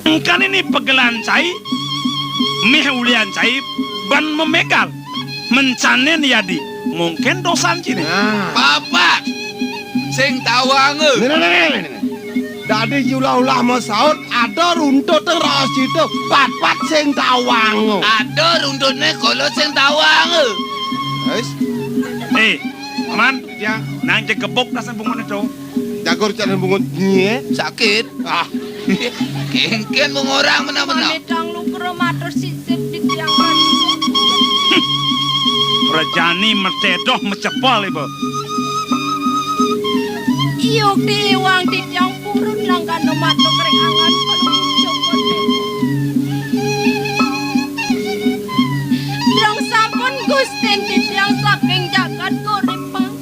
Kan ini pegelan cai, meh ulian cai, ban memegal, mencanen yadi, mungkin dosan cini. Bapak, sing tawang. Dadi ulah-ulah masaut ada runtut teras itu pat-pat sing tawang. Ada runtutnya kalau sing tawang. Wis, Aman, ya, nang jekebok nasan bungun itu. jagur jalan bungut nye. Sakit. Kengken mengorang mana-mana. Medang lu matur sisip di tiang radio. Rejani mertedoh mecepol ibu. Iyuk diiwang di tiang purun langgan no matuk ring angan palung cokot. Drang sampun gusten di tiang saking jagat koripang.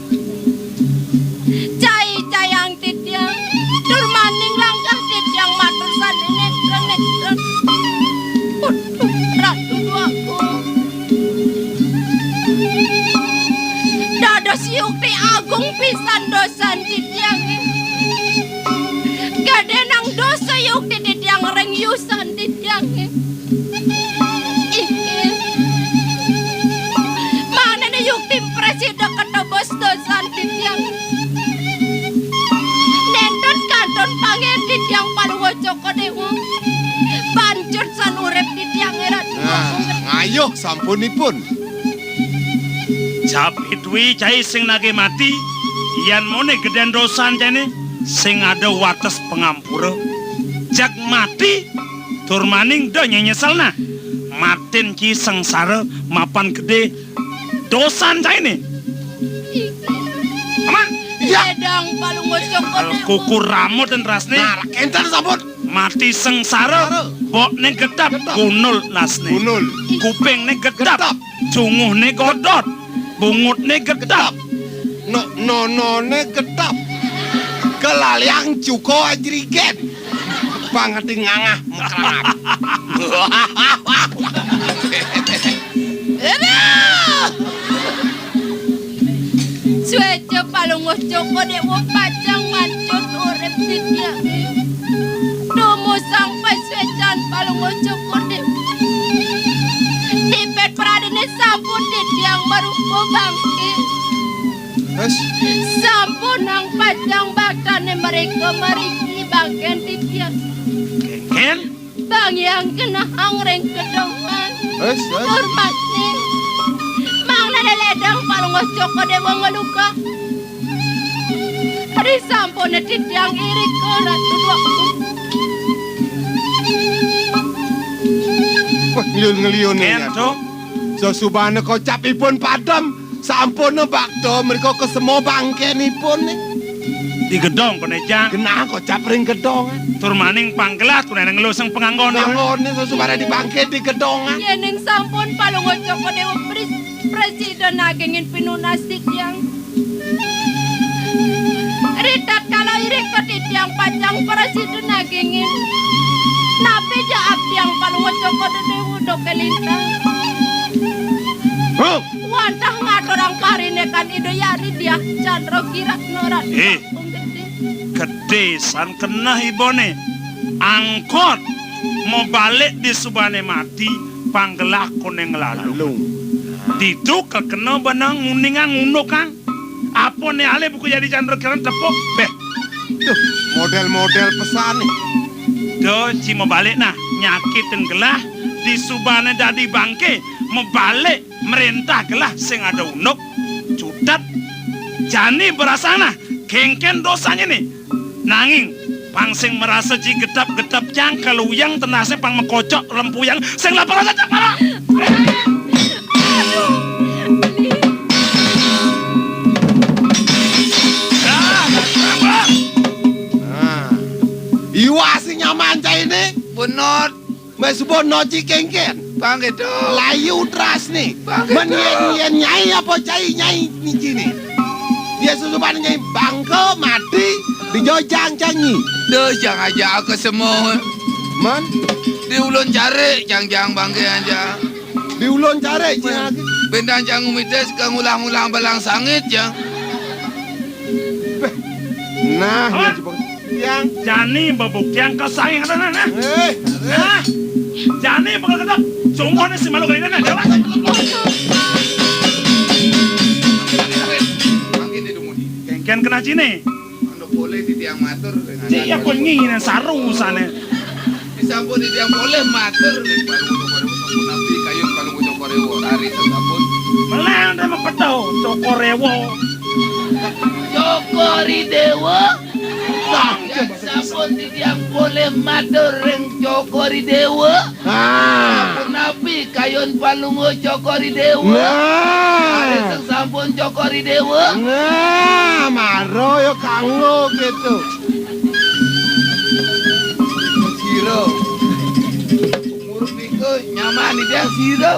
Cai-cayang di tiang durmaning langkah di tiang matur sanenetren-netren. Uduh, ratu duaku. Dados yukti agung pisan dosan di tiang. Gadenang dosa yukti di tiang reng yusan di tiang. Iki. Mana na yukti presiden ketebos dosan di tiang. Nenten kanton pangen di tiang paluwa joko dewa. Banjur san urep di tiang erat. Ayo sampunipun. Japit wi cai sing nage mati, yan mone geden dosan jane, sing ada wates pengampura. Jak mati, turmaning do nyenyesalna. Matin ki sengsara mapan gede dosan cai ni. Aman, Ya. Gedang palung joko dewa. kuku ramut dan rasne. Nah, enten sampun. Mati sengsara, bok ne gedap, kunul nasne. Bunul. Kuping ne gedap, Gedap. cunguh ne godot, bungut ne gedap. None gedap. Kelaliang cuko ajrigen. Pangati ngangah mekrangap. Suejo palung joko dewa pacang mancut urep di tiang. Domo sang paswecan palung joko dewa. Tipet pradene sampun di tiang marupo bangkit. Wes, Sampun nang pacang baktane mereka mariki bangken di tiang. Ken, Bang yang kena hangreng kedongan. wes. Hormatne. Mang nadaledang palung joko dewa ngeluka. Hari sampun di tiang irik ko ratu duaku. Wah, ngeliun Ken ya. tuh. Sesubane kocapipun padam. Sampun bakdo mereka kesemo bangkenipun nih. Di gedong konejang, Genah kocap ring gedongan. turmaning panggelat kunenang ngeluseng penganggon. Bangunnya sesubane dibangke di gedongan. Yeneng sampun palung joko dewa presiden nagingin pinunasik yang. Ritat kalau irik ko di tiang pacang presiden nagingin. Napi jaak tiang palung joko dewa do kelintang. Huh. Wantah ngaturang parine kan ide yari dia Chandra Kirat norat. Gede san kena ibone. Angkot mau balik di subane mati panggelak koneng lalu. Lalu. Ditu kekena benang nguningan nguno kang. Apa nih ale buku jadi Chandra Kiran tepuk beh. Tuh, model-model pesan nih. Do ci mau balik nah nyakitin gelah di subane dadi bangke mau balik merintah gelah sing ada unuk cutat jani berasana kengken dosanya nih nanging pang sing merasa ci gedap-gedap cang kaluyang tenasnya pang mekocok lempuyang sing lapar saja parah. Iwasi nyaman cah ini. Punot. Mas bono cikengken. Bang itu. Layu teras nih. Bangke Menyen nyai apa cai nyai ni cini. Dia susupan nyai bangko mati dijojang cangi. Duh, jangan aja aku semua. Man, Di ulun cari, jang-jang bangke aja. diulun cari cing lagi. Bendang jang umites ke ngulang-ngulang balang sangit jang. Nah, ya coba. Yang Jani bebuktian kesayang ada nah. eh Jani bakal ketap. Cuma si malu kali nah. Jalan. Mangkin di dumudi. Kengken kena cine. Ando boleh di tiang matur. Cik aku ngingin saru sana. Disampun di tiang boleh matur. Palung sampun nabi kayun palung cokorewo. Hari sampun. Melang dia mempetau. Cokorewo. Cokori dewa. Sampun di tiang boleh matur ring cokori dewa. ah Nabi kayun palungo cokori dewa. Hari nah sampun cokori dewa. nah maro yo kanggo gitu Siro. Umur niko nyaman di dia siro.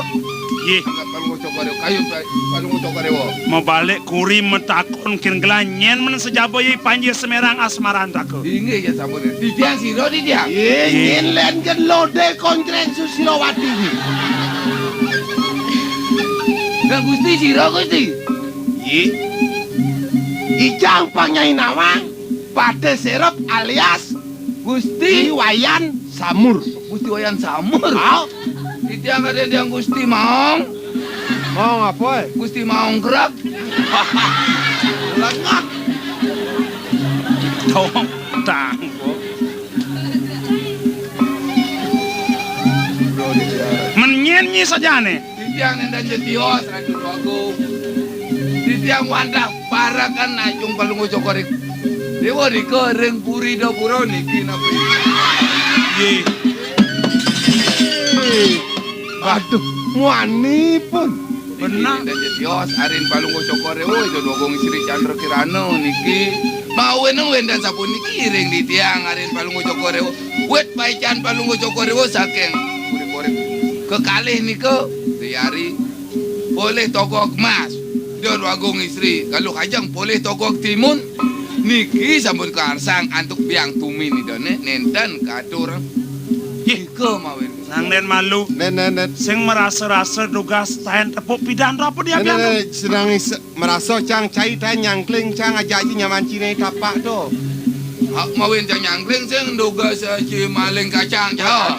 Ye, Angkat palungo cokori kayun palungo cokorewo. mau balik kuri metakon kin gelanyen men sejabo ye panji semerang asmaran tako. Inge ya sampun. Di tiang siro di tiang. ingin len ken lode kontreng Susilowati ini Dan Gusti siro Gusti. Ijang Panyai Nawang Pade Serep alias Gusti Wayan Samur Gusti Wayan Samur. mau Di tiang ada tiang Gusti Maong. mau apa Gusti Maong gerak. lengat Tong tang. Menyenyi saja nih. Di tiang nendan jetios rajul wagung. Di tiang wandah parakan najung palungo cokori. Dewa diko reng puri do puro niki napi. Ye, aduh wani pun benar. Dan jetios arin palungo cokori. Oh itu dogong Sri Chandra Kirana niki. Mau weneng wendan sapun niki reng di tiang arin palungo cokori. Wet paican palungo cokori saking puri korek. Kekalih niko diari boleh togok emas. Dia wagung istri. Kalau kajang boleh togok timun. Niki sampun karsang antuk biang tumi ni done nenten kadur. Ye, Iko mawin. nang den malu. nenek Sing merasa-rasa dugas tahan tepuk pidan apa dia biang. nenek sedang merasa cang cai tan nyangkling cang ajak ji nyaman cine tapak tu Hak mawin jang nyangkring sing duga saji maling kacang jauh.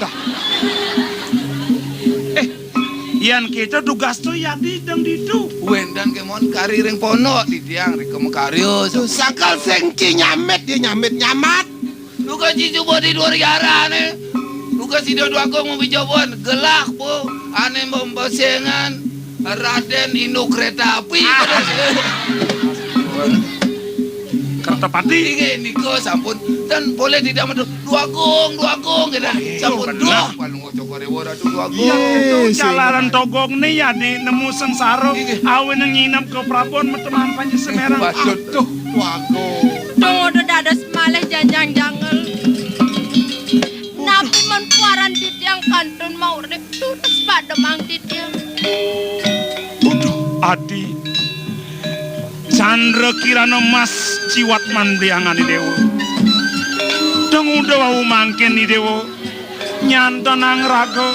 Yan kita dugas tu ya di deng didu. Wendan kemon kari ring ponok di tiang riko mekaryo. tu sakal sengci nyamet dia nyamet Duga cicu bodi dua riara ne. Duga si dua aku mau bijobon gelak po. Ane membasengan Raden Inu kereta api. Kertapati. Inge niko sampun dan boleh tidak menurut dua gong gitu. Sampun dua. Palung cokore wora dua gong. Yes, Jalaran togong nih ya di nemu sengsara. Awen yang nginap ke Prabon teman panji semerang. Aduh. wago Tunggu dadas malih janjang jangel. Napi menpuaran di tiang kantun mau rek tutus pada mang di tiang. Adi Chandra Kirana Mas Ciwat Mandiangan di dewa. Dengu dewa mangken di dewa. Nyantan ang raga.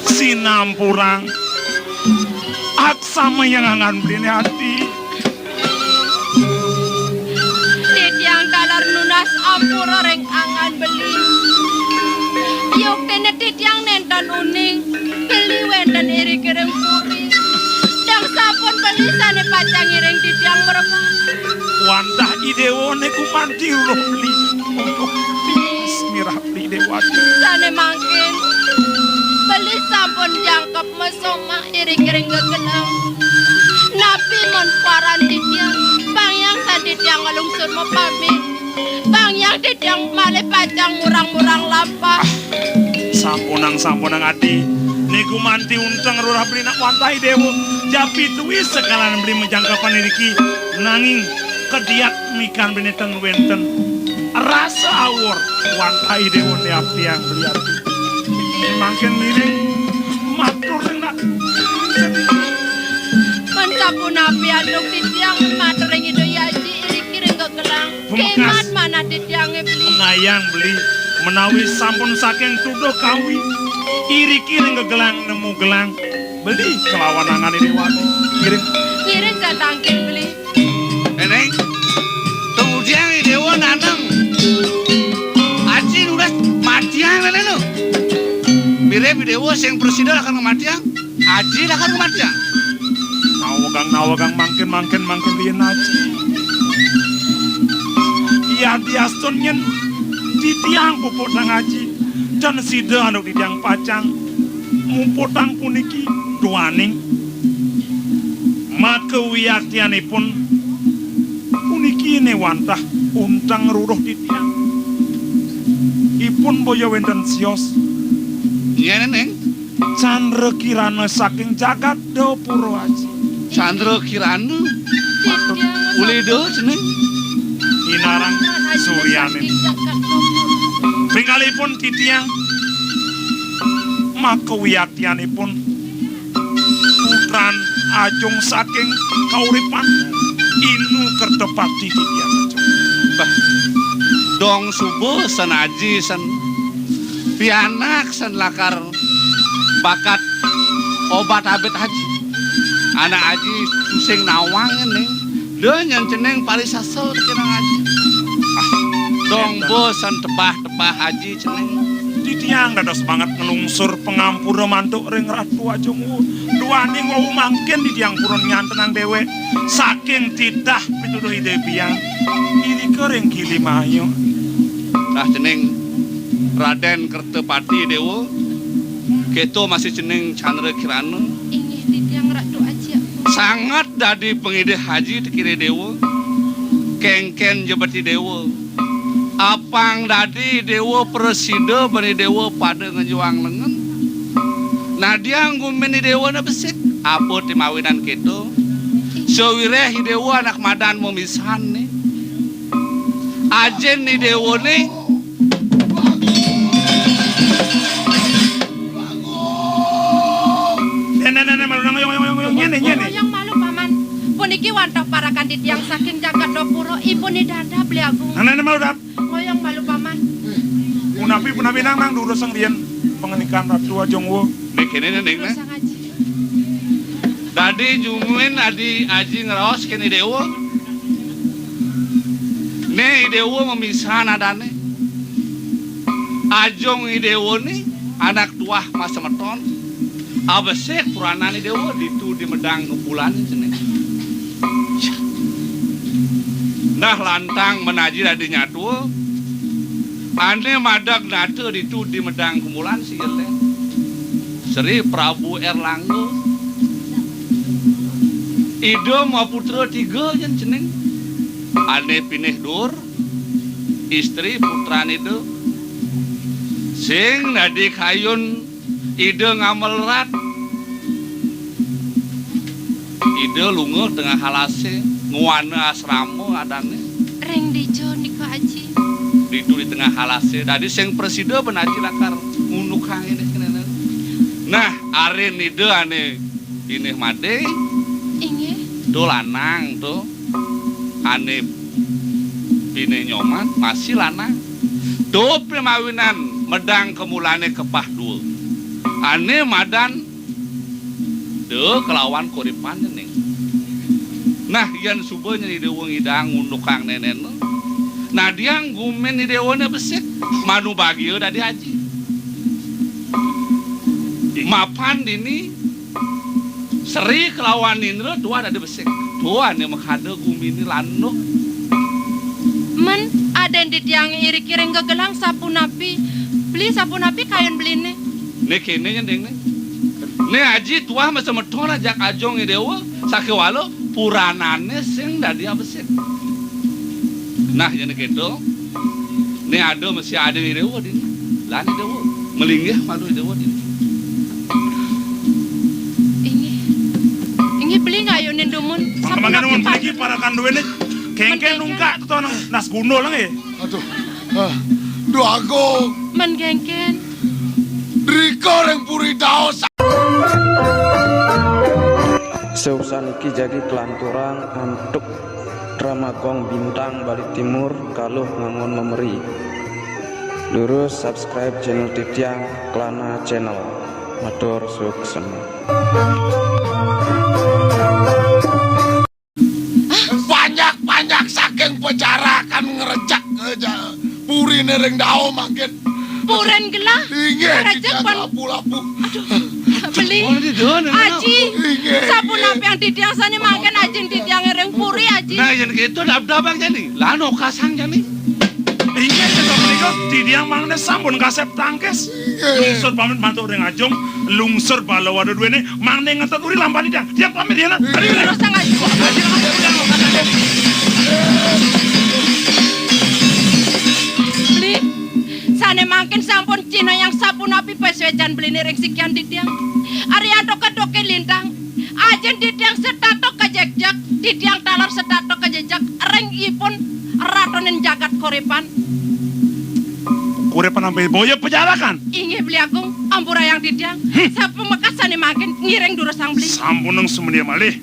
Sinampurang aksama yang angan beli hati. Di tiang dalar nunas ampura reng angan beli. Yuk kene di tiang nendan uning. Beli wendan iri kireng puri. Dang sapun beli sane pacang ireng di tiang mereka. Wandah idewo ne kumanti ulo beli. Mirah beli dewa. Sane mangkin. Beli sampun jangkep mesoma iri kireng gegenang. Napi menpuaran di tiang. Bang yang tadi tiang ngalungsur mau pamit. Bang yang di tiang male pacang murang-murang lampah. Sampunang adi. Niku manti untang rurah beli nak wantai dewo. Japi tuis sekalan beli menjangkapan iriki. Nanging kediat mikan beli teng wenten. Rasa awor wantai dewo ni api yang beli ati. Makin miring matur nak. Pensapun api aduk di tiang matering itu yaji iri kireng gegelang. Pemekas. Kemat mana di tiang beli. Ngayang beli menawi sampun saking tuduh kawi. Iri kiring gegelang nemu gelang. beli kelawan nangan ini wati kiring Ngiring saya tangkin beli. Neng, kemudian dewa nanang. Aji udah matian nenek lo. Mirip dewa yang presiden akan kematian. Aji akan kematian. nawagang mangkin dia aji. Iya diaston nyen di tiang pupuk nang aji dan sida anu di tiang pacang mumputang puniki doaning maka wiyaktianipun puniki newantah untang ruruh di tiang ipun boyo wenten sios Iya Neng. Chandra Kirana saking jagat Puro aji. Chandra Kirana Tidak. ulido ceneng. Inarang Suryanin Pingalipun titiang maka wiyaktianipun putran ajung saking kauripan inu kertepati titiang Bah, dong subuh senaji sen pianak sen lakar bakat obat abet haji anak haji pusing nawang nih dia nyenceneng parisasel kena haji dong bosan tebah haji ceneng titiang dados banget ngelungsur pengampura mantuk ring ratu ajung duaning wau mangkin di tiang purun nyantenang dewe saking titah pituduh ide biang iri kering gili mayo nah ceneng Raden Kertepati Dewa keto masih ceneng Chandra Kirana Ingih titiang ratu aja. sangat dadi pengide haji tekire dewa kengken jebati dewa apang dadi dewa presida bani dewa pada ngejuang lengan nah dia ngumeni dewa na besik apa timawinan keto sewireh dewa anak madan memisan nih ajen ni dewa nih Yang malu paman. Puniki wantah parakan di tiang saking jagat Puro ibu ni dada beli agung. Nenek malu dap Ngoyong malu paman. punapi nang dulu sang rian pengenikan ratu ajung wo nih kene neng Terus sang aji. Dadi jumuin adi aji ngeraos kene dewa. Ne dewa memisah nadane. Ajong dewa ni anak tuah masa meton. Abesek purana ni dewa ditu di medang kepulan ceneng. Nah lantang menaji adi nyatu. Ane madag nate ditu di medang kemulan si gele. Sri Prabu Erlangga. Ido mau putra 3 jen ceneng. Ane pinih dur. Istri putra itu. Sing nadi kayun ide ngamel rat. Ide lunga tengah halase nguana asrama adane. Reng dijo niko aji. Itu di tengah halase. Tadi sing presida benaji lakar ngunuk hang ini. Nah, are ide ane inih made. Ingih. Do lanang tuh. Ane bine nyoman masih lanang. Do pemawinan medang kemulane kepah 2. Ane madan de kelawan koripan ning. Nah, yan subuh nyari dewa ngidang ngunduk kang nenen. Nah, dia ngumen ni dewa na besek manu bagio dadi haji. Mapan dini Seri kelawan Indra 2 dadi besek. 2 ane makhade gumini lanuk. Men ada di tiang iri kiring gegelang sapu napi. Beli sapu napi kayun beli nih. Ne kene nyendeng ne. Ne aji tuah masa meton ajak ajong dewa sakewalo puranane sing dadi abesek. Nah jane kedo. Ne ado masih ada di dewa dini. Lah ni dewa melinggih malu dewa dini. Ingih beli ngayunin dumun. Sapu Mangan napi nuwun pak. iki para kanduwene kengken nungka to nang nas guno lang Aduh. Duh aku Menggengken. Riko reng puri daos. Seusan iki jadi kelanturan untuk drama Gong Bintang Bali Timur Kaluh Ngangon Memeri. Lurus subscribe channel Titiang Klana Channel. Matur suksena. Banyak saking pecarakan ngerejak aja. Puri nereng dao makin. Puren gelah. Ingin Ngerejak tidak pun. lapu-lapu. Beli. Aji. Sabun apa yang didiang sana makan aji didiang ngereng puri aji. Nah, yang gitu dap-dabang jadi. Lano kasang jadi. Ingat kita berikut didiang mangne sampun kasep tangkes. Lungsur pamit mantu ring ajong. Lungsur bala waduh dua ini. Mangne ngetet uri lampan didiang. Dia pamit dia na. Terus sangat. Beli. Sana makin sampun Cina yang sabun api peswejan beli ring sekian didiang. Arya doke lintang. Ajen didiang setato kejejak. Didiang talar setato kejejak. Ring ipun ratonin jagat korepan. Korepan sampai boya pejarakan. Inge beli agung ampura yang didiang. Sapu mekasane makin ngiring durasang beli. Sampun nang semuanya malih.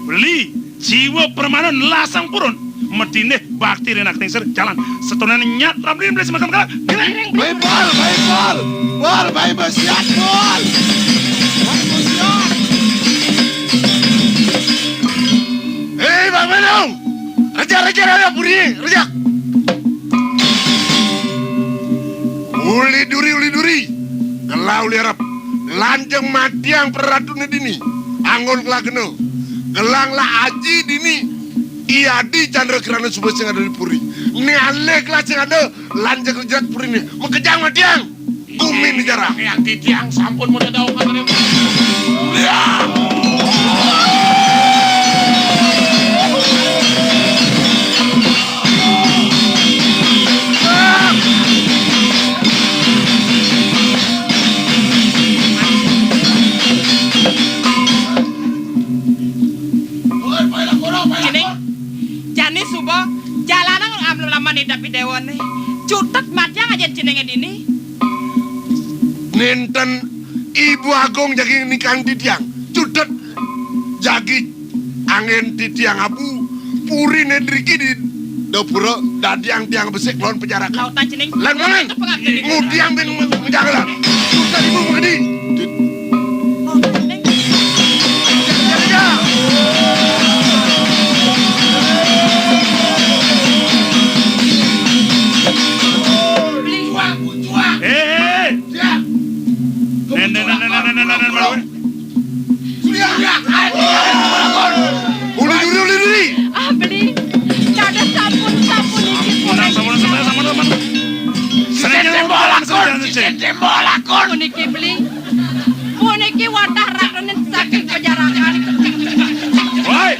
Beli jiwa permanen lasang purun. Medine bakti renak ningser jalan. Setonan nyat ramlin beli semakan kala. Ngiring beli. Bal, baik bersiap, bal. Baik bersiap. Hei, Bang Menong! Reja ada puri, reja. Uli duri. Kelau liarap. Lanjeng matiang peratune dini. Angon kelakeno. Gelang la aji dini. Iadi Chandra Kirana subah sing ada di puri. Ini alek lah sing ada lanjeng kerjat puri ini. Mengkejang matiang. Kumin di jarak. Yang didiang sampun mau tahu kan ini. Jani subuh jalanan ambil lama nih tapi dewan nih cutet matnya aja jenenge dini. Nenten Ibu Agung jagi nikang titiang cudet jagi angin titiang abu puri nedriki di dapura dadiang tiang besik lawan penjara Lautan jeneng. lan mangan mudiang ben menjagalan cudet ibu mengerti Uli. Ah beli. Kada sabun iki Sama. Puniki beli. Puniki watah ratonin saking pejarakan. Woi,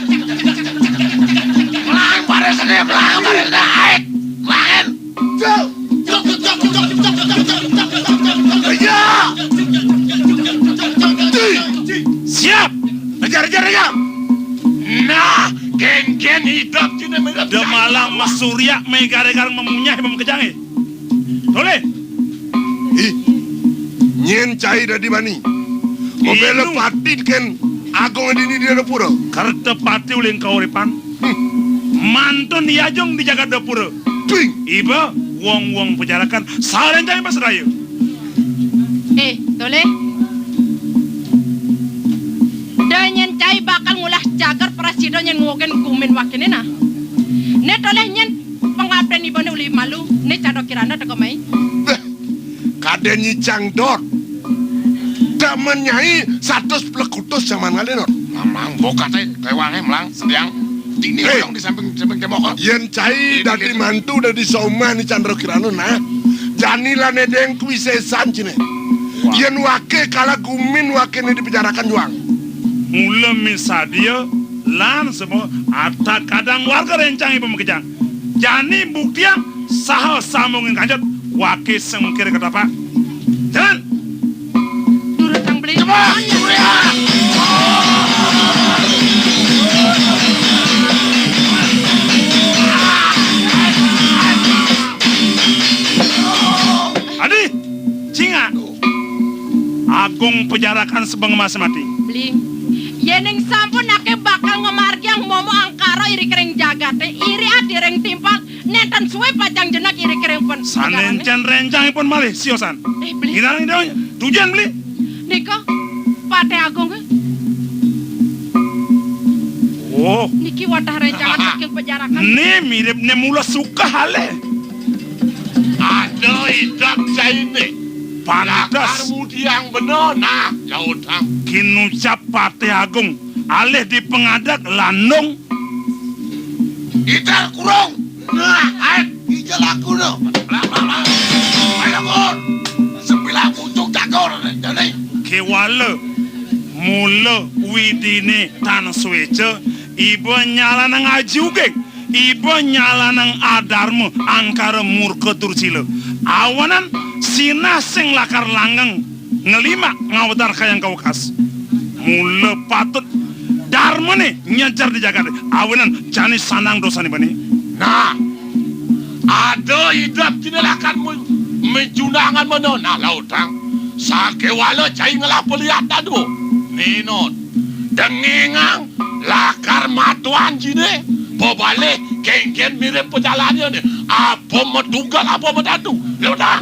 Melang pada sini, aik. Melangan. ya siap. Ajar. Nah, gen hidup cina mereka. Demalang Mas Surya megaregal memunyah memkejangi. Boleh. ih nyen cai dari mani mobile Inu. pati ken Agung dini di dapura Karena pati uling kauripan. Mantun diajong dijaga dapur. Twing. Iba wong pejarakan salen jangan pas rayu. Tole. Danyen cai bakal ngulah jagar presiden yang ngogen kumin wakini nah. Ne toleh nyen pengabden ibane uli malu. Ne Chandra Kirana teko mai. Kaden nyicang dot tak menyai 100 pelekutus zaman ngalenor Mamang bokat kayak wangi melang sediang. Dini Hey. orang di samping kemokon. yen cai dari mantu dari Soma ni Chandra Kirana nah janilah nedeng kuisesan cine yen wake kala gumin wake ni dipejarakan juang Mula misadia lan semua ada kadang warga rencang ibu mekejang. Jani buktian sahal sambungin kanjat wakil semukir kata pak. Jalan. Durut kang beli. Adi, cinga. Agung pejarakan sebang mas mati. Beli. Yeneng sampun ake bakal ngemargi yang momo angkara iri kering jagate. Iri adi reng timpal. Nenten suwe pajang jenak iri kering pun. Sanencen rencang pun malih siosan. Beli. Hilang daunnya. Tujuan beli. Niko. Pate Agung. Oh, Niki wadah rencangan saking penjarakan. ne mirip ne mula suka hale. Ada idap ini. Pantas Yang benar nak jauh tang. kinucap Pate Agung alih di pengadak landung. Kita kurung. Nah, ayo. Ijal aku no. Ayo kur. Sembilan pucuk jagur jadi. Kewala mula widine tan suece iba nyala nang ajuge iba nyala nang adarmu angkara murka turcila awanan sina sing lakar langgang ngelima ngawadar kayang kau kas mula patut dharma nih nyajar di Jakarta awanan jani sanang dosa nih bani. Nah, ada idap tindakan menjunangan menona lautang. Sake wala cai ngelah pelihat tadu. Ninot. Dengengang lakar matuan jine. Pobale kengken mirip perjalannya ni. Apa medugal apa medatu. Yaudah.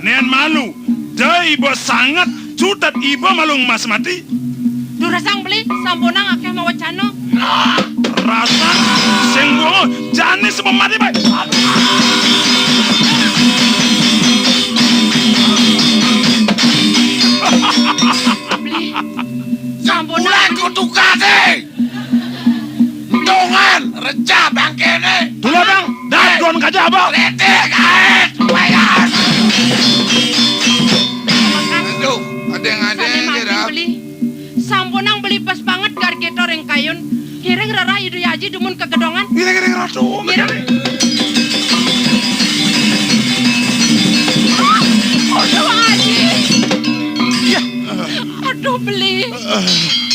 Nen malu dah iba sangat cutat iba malung mas mati Durasang beli sampunang akeh mau wacana. Nah. rasa senggongo jani semua mati baik. Beli sampunang Bulan kutukan deh. Dongan reca bangkene. Tula bang, dagon kaja abang. Letik air. Bayan. Aduh, ada yang kira. beli. Sampunang beli pas banget gar kita reng kayun. Kireng rara idu yaji dumun kegedongan. Gini ratu. Aduh Aji. Aduh beli.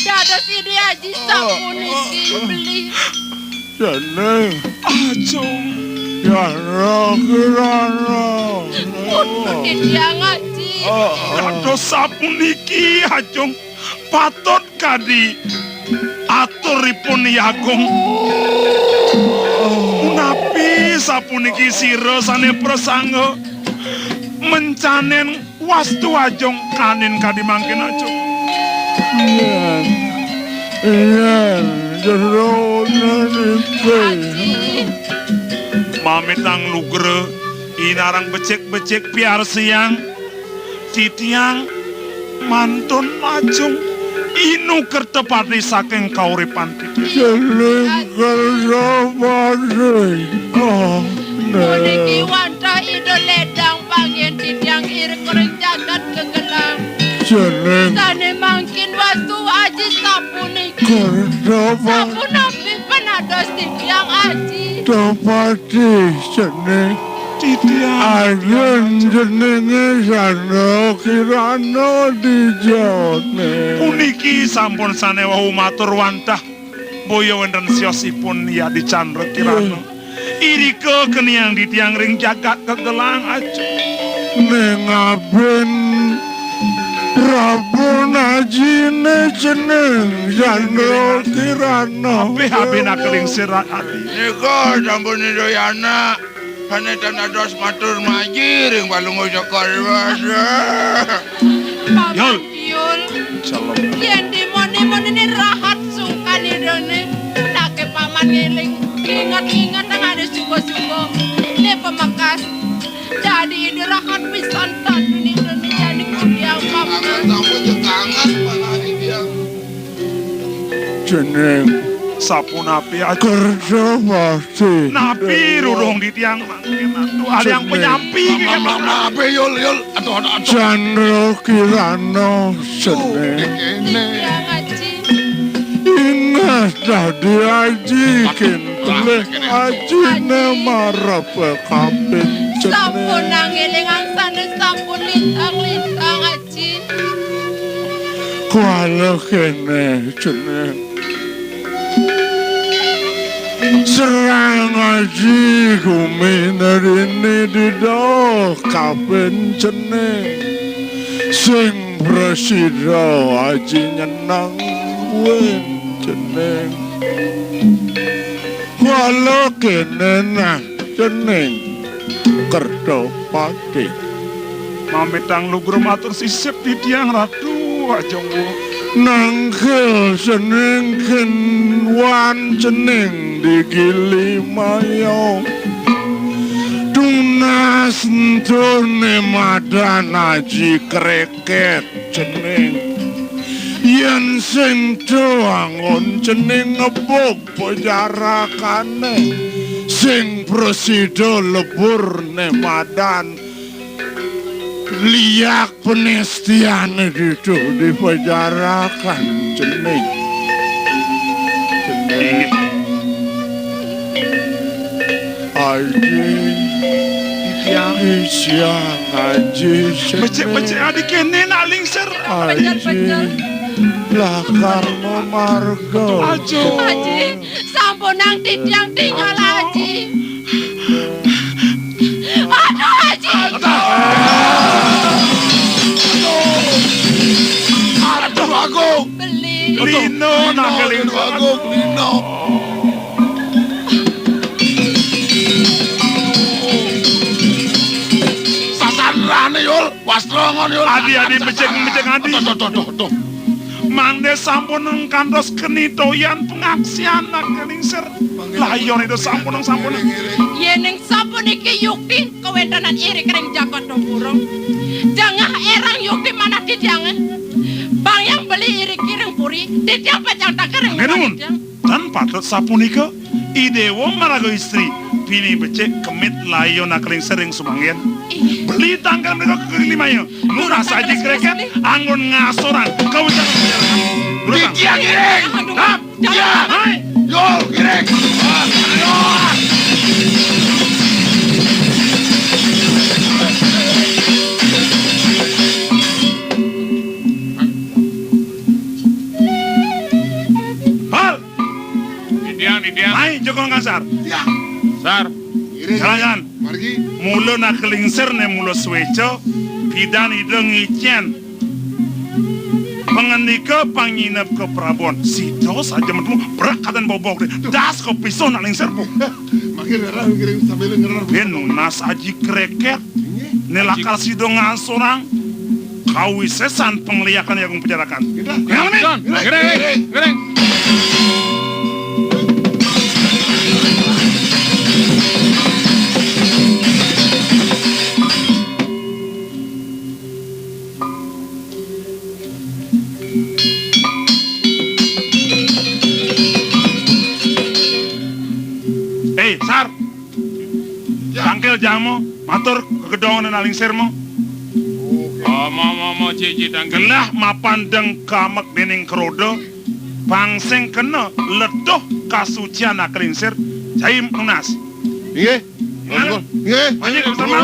Dada si dia Aji sampun iki beli. Jeneng Ajong. ya kirana. Dia ngaji. Rado sapuniki ajong. Patut kadi aturipun Agung. Napi sapuniki sira sane prasangga mencanen wastu ajong kanin kadi mangkin ajong. Yen jeronan iki. Mamitang lugre inarang becek-becek piar siang titiang mantun ajong inu kertepati saking kauripan titiang. Jeneng kerja mati. Oh, Muniki wantah ido ledang pangen tidiang iri koreng jagat kegelang. jeneng Sane mangkin wastu Aji sapuniki. kerja Sapun api penados tidiang Aji. mati. Jeneng Titiang Ayen jenenge Sano Kirana dijone. puniki sampun sanewa matur wantah boyo wonten siosipun ya dicandra kirana. Irika keniang ditiang ring jagat kegelang ajong. Ning aben Prabu Najine jeneng Sano Kirana. Ape nakeling serat ati. Nika sampun Indoyana. Hanetan ados matur maji ring balung Jokor wasa. Yul. Yul. Yen dimoni-moni ini rahat sungkan idone. Nake paman ngiling. Ingat-ingat yang ada suko-suko. Ini pemakas. Jadi ini rahat pisan tadu nih idone jadi kudiang Kangen paman. sampun kangen panari dia. Jeneng Sapu napi aja. kerja mati. Napi rurung di tiang mangkin atuh ada yang penyampi. Mama apa yul. Aduh. Chandra Kirana jeneng Tidiang Aji. Ingat tadi Aji kentele Aji marap kapit Sampun jeneng nangiling ang sana sampun lintang-lintang Aji. kuala kene jeneng serang Aji kuminarini dido kapit jeneng sing presida Aji nyenang wen jeneng kuala kene nah jeneng Kertopati. Mamitang lugro matur sisip di tiang ratu ajong. nangkil jeneng kenwan jeneng digili mayo tunas entune madan aji kreket jeneng yen sing doangon jeneng ngebuk penjarakane sing presido lebur ne madan liak penestiane itu dipejarakan jeneng aji siang aji Becek-becek adik kene nak lingser. aji lakar memargo Ajo. Haji, sampun nang tiang tinggal Haji. Aduh Haji. aduh aku Beli. Lino nak kelingser. aku Lino sasanrane yul wastrongon yul Adi becek adi. Tuh. Mangde sampun kantos kenitoyan pengaksian nak kelingser. Layon itu sampun. Yeneng sampun iki yukti kewendanan iri kering jakot burung. Jangan erang yukti mana tidiangan. Bang yang beli iri kiring puri, tidiang pecang tak kering. Genun. Dan patut sapunika ide wong marago istri. Pini becek kemit layon nak kelingser yang sumanggen. Beli tanggal mereka ke lima yo. Lu rasa aja kreket anggun ngasoran. Kau jangan. Dia giring hap dia Hai. yul giring ayo Hal. Didiang. Hai Joko Kasar. ya Sar. Jalan. margi Mulo nak kelingser ne mulo sweco. Pidan ideng icen. Pengenika panginep ke Prabon. Sito saja menemu berakatan bobok. Das ko pisau nak lingser po. makin rara giring sambil ngerar Benunas aji kreket. Nelakal sido ngasorang. Kawi sesan pengliakan yang penjarakan. Giring. Sar. Tangkel jamu, matur kegedongan dan aling sermo. Mau cici tangkel. Gelah mapan deng kamek dening krodo. Pangseng kena ledoh kasucian aklingsir. Jaim unas. nggih Nggih. nggih Maju bersama.